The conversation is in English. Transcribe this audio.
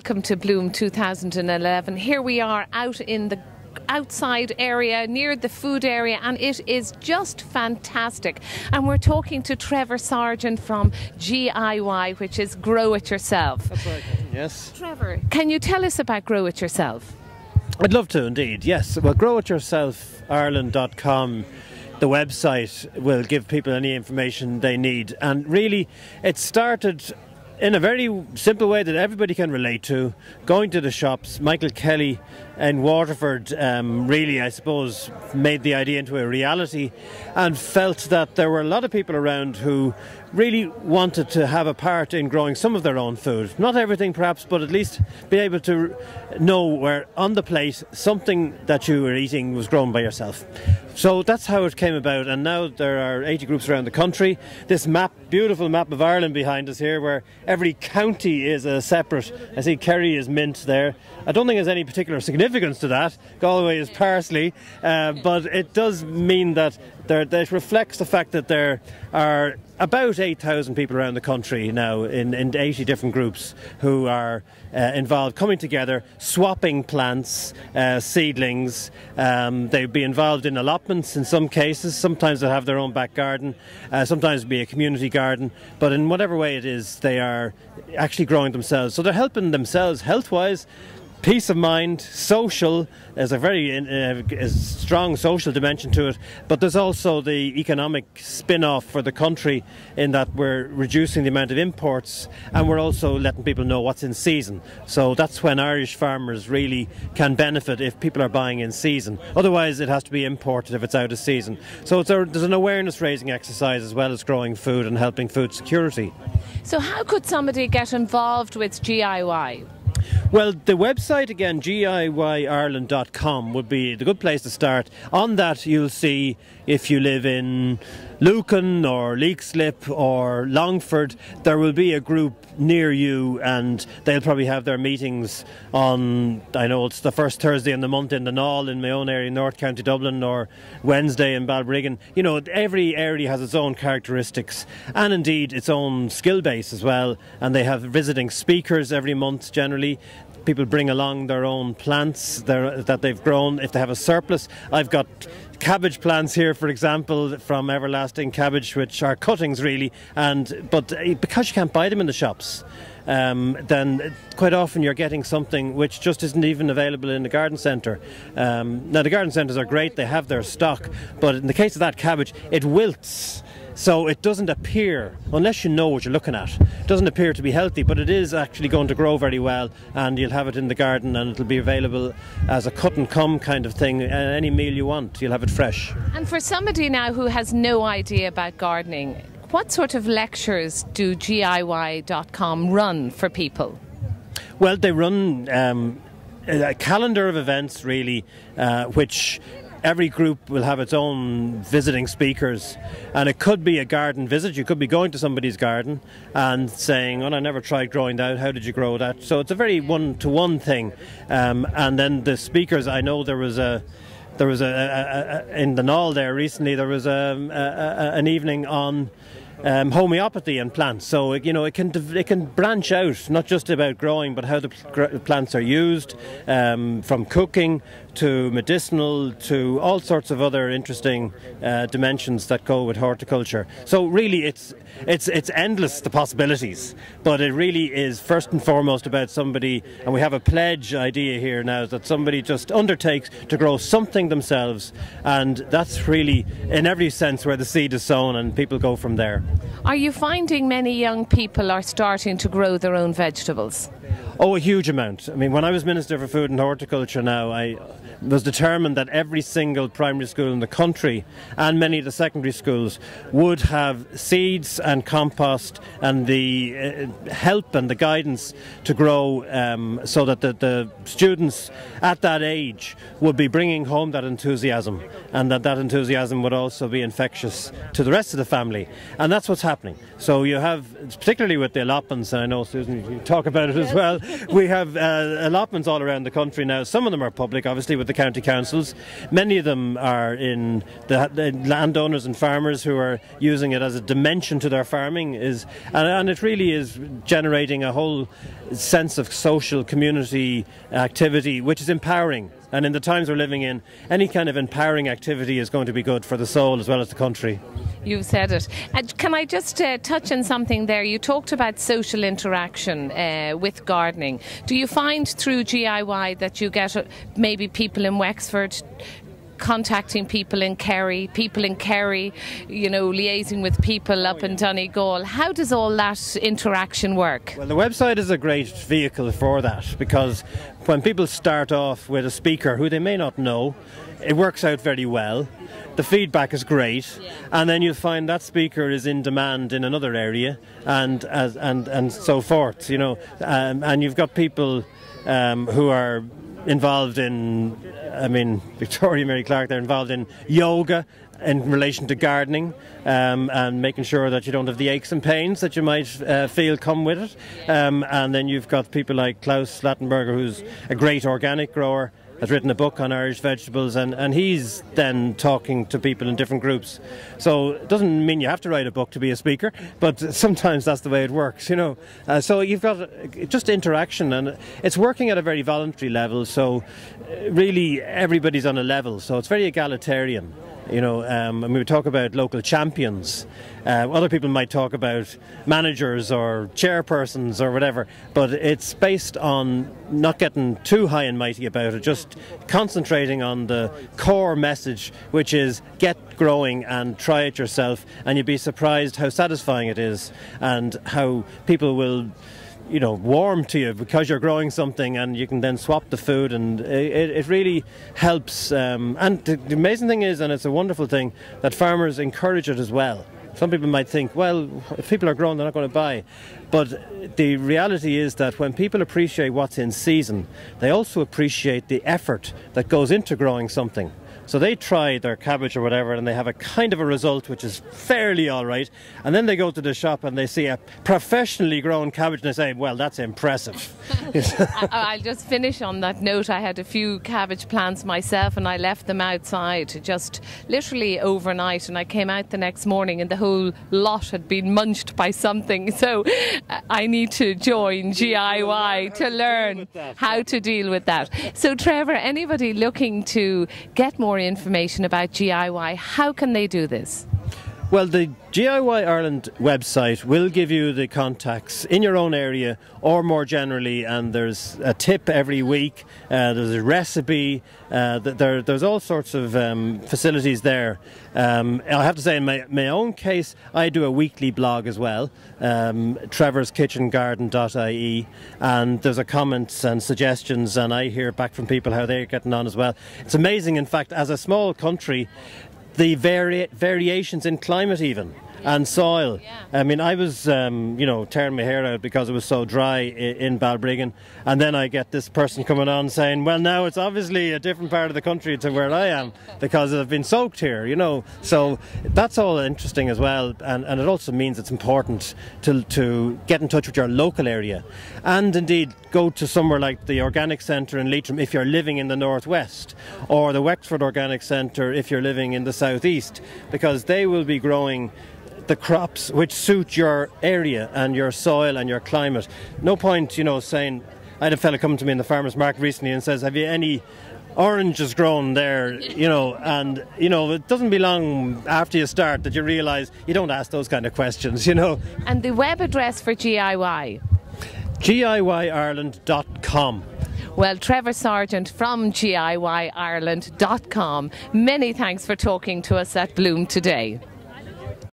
welcome to Bloom 2011. Here we are out in the outside area near the food area, and it is just fantastic. And we're talking to Trevor Sargent from GIY, which is Grow It Yourself. That's right, yes. Trevor, can you tell us about Grow It Yourself? I'd love to indeed, yes. Well, growityourselfireland.com, the website, will give people any information they need. And really, it started in a very simple way that everybody can relate to. Going to the shops, Michael Kelly in Waterford really, I suppose, made the idea into a reality and felt that there were a lot of people around who really wanted to have a part in growing some of their own food. Not everything perhaps, but at least be able to know where on the plate something that you were eating was grown by yourself. So that's how it came about, and now there are 80 groups around the country. This map, beautiful map of Ireland behind us here, where every county is a separate. I see Kerry is mint there. I don't think there's any particular significance to that. Galway is parsley, but it does mean that it reflects the fact that there are about 8,000 people around the country now in 80 different groups who are involved, coming together, swapping plants, seedlings. They'd be involved in allotments in some cases. Sometimes they'll have their own back garden, sometimes it'll be a community garden, but in whatever way it is, they are actually growing themselves. So they're helping themselves health-wise, peace of mind, social. There's a very strong social dimension to it, but there's also the economic spin-off for the country in that we're reducing the amount of imports and we're also letting people know what's in season. So that's when Irish farmers really can benefit if people are buying in season. Otherwise it has to be imported if it's out of season. So there's an awareness raising exercise as well as growing food and helping food security. So how could somebody get involved with GIY? Well, the website again, giyireland.com, would be the good place to start. On that you'll see if you live in Lucan or Leixlip or Longford, there will be a group near you, and they'll probably have their meetings on, I know it's the first Thursday in the month in the Naul in my own area, North County Dublin, or Wednesday in Balbriggan. You know, every area has its own characteristics and indeed its own skill base as well, and they have visiting speakers every month generally. People bring along their own plants that they've grown if they have a surplus. I've got cabbage plants here, for example, from Everlasting Cabbage, which are cuttings really, but because you can't buy them in the shops, then quite often you're getting something which just isn't even available in the garden centre. Now the garden centres are great, they have their stock, but in the case of that cabbage, it wilts. So it doesn't appear, unless you know what you're looking at, it doesn't appear to be healthy, but it is actually going to grow very well, and you'll have it in the garden and it'll be available as a cut and come kind of thing. Any meal you want, you'll have it fresh. And for somebody now who has no idea about gardening, what sort of lectures do GIY.com run for people? Well, they run a calendar of events really, which every group will have its own visiting speakers, and it could be a garden visit. You could be going to somebody's garden and saying, "Oh, I never tried growing that. How did you grow that?" So it's a very one-to-one thing. And then the speakers, I know there was in the Naul there recently. There was an evening on homeopathy and plants. So you know, it can branch out, not just about growing, but how the plants are used, from cooking to medicinal to all sorts of other interesting dimensions that go with horticulture. So really it's endless, the possibilities, but it really is first and foremost about somebody, and we have a pledge idea here now, that somebody just undertakes to grow something themselves, and that's really in every sense where the seed is sown, and people go from there. Are you finding many young people are starting to grow their own vegetables? Oh, a huge amount. I mean, when I was Minister for Food and Horticulture now, I was determined that every single primary school in the country and many of the secondary schools would have seeds and compost and the help and the guidance to grow, so that the students at that age would be bringing home that enthusiasm, and that enthusiasm would also be infectious to the rest of the family. And that's what's happening. So you have, particularly with the allotments, and I know, Susan, you talk about it as well, we have allotments all around the country now. Some of them are public, obviously, with the county councils. Many of them are in the landowners and farmers who are using it as a dimension to their farming, and it really is generating a whole sense of social community activity, which is empowering. And in the times we're living in, any kind of empowering activity is going to be good for the soul as well as the country. You've said it. Can I just touch on something there? You talked about social interaction with gardening. Do you find through GIY that you get maybe people in Wexford contacting people in Kerry, liaising with people up in Donegal? How does all that interaction work? Well, the website is a great vehicle for that, because when people start off with a speaker who they may not know, it works out very well. The feedback is great, and then you'll find that speaker is in demand in another area, and so forth. And you've got people who are involved in, Victoria Mary Clark, they're involved in yoga in relation to gardening, and making sure that you don't have the aches and pains that you might feel come with it. And then you've got people like Klaus Slattenberger, who's a great organic grower, has written a book on Irish vegetables, and he's then talking to people in different groups. So it doesn't mean you have to write a book to be a speaker, but sometimes that's the way it works, So you've got just interaction, and it's working at a very voluntary level, so really everybody's on a level, so it's very egalitarian. And we talk about local champions. Other people might talk about managers or chairpersons or whatever, but it's based on not getting too high and mighty about it, just concentrating on the core message, which is get growing and try it yourself, and you'd be surprised how satisfying it is and how people will warm to you because you're growing something, and you can then swap the food, and it really helps. And the amazing thing is, and it's a wonderful thing, that farmers encourage it as well. Some people might think, well, if people are growing, they're not going to buy. But the reality is that when people appreciate what's in season, they also appreciate the effort that goes into growing something. So they try their cabbage or whatever, and they have a kind of a result which is fairly all right, and then they go to the shop and they see a professionally grown cabbage and they say, well, that's impressive. I'll just finish on that note. I had a few cabbage plants myself, and I left them outside just literally overnight, and I came out the next morning and the whole lot had been munched by something. So I need to join GIY to learn how to deal with that. So Trevor, anybody looking to get more information about GIY, how can they do this? Well, the GIY Ireland website will give you the contacts in your own area or more generally, and there's a tip every week, there's a recipe, there's all sorts of facilities there. I have to say, in my own case, I do a weekly blog as well, trevorskitchengarden.ie, and there's a comments and suggestions, and I hear back from people how they're getting on as well. It's amazing, in fact, as a small country, the variations in climate even, and soil. I mean, I was, tearing my hair out because it was so dry in Balbriggan, and then I get this person coming on saying, well, now it's obviously a different part of the country to where I am because I've been soaked here, So that's all interesting as well, and it also means it's important to get in touch with your local area, and indeed go to somewhere like the Organic Centre in Leitrim if you're living in the northwest, or the Wexford Organic Centre if you're living in the southeast, because they will be growing the crops which suit your area and your soil and your climate. No point, saying, I had a fella come to me in the farmers market recently and says, have you any oranges grown there, and it doesn't be long after you start that you realise you don't ask those kind of questions, And the web address for GIY? GIYireland.com. Well, Trevor Sargent from GIYireland.com, many thanks for talking to us at Bloom today.